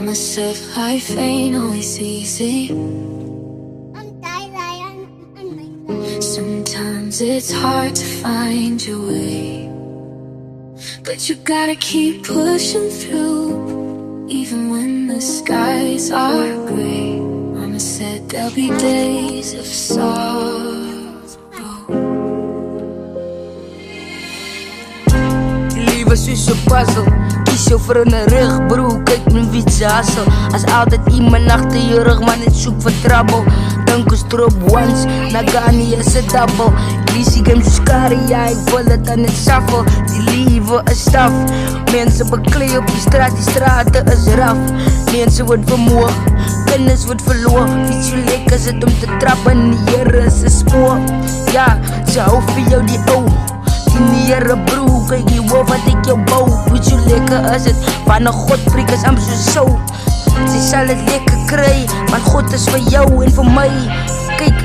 myself, life ain't always easy. Sometimes it's hard to find your way, but you gotta keep pushing through, even when the skies are gray. Mama said there'll be days of sorrow. Lewe soos 'n puzzle, kies jou vir 'n rig, bro, kyk met wie se hassel. As altyd iemand agter jou rug, man, net soek vir trouble. Dink ons drop once, Nagani is 'n double. Lizzie game soos Kari, ja, ek wil het aan het shuffle. Die lewe is staf, mense beklei op die strate is raf. Mense word vermoog, kinders word verloor. Weet jy lekker is het om te trap in die Here se spoor. Ja, sy hou vir jou die ou. Die Here bro, kyk jy hoor wat ek jou bou. Weet jy lekker is het, wanneer God preek is am so sou. Sy sal het lekker kry, want God is vir jou en vir my. Kyk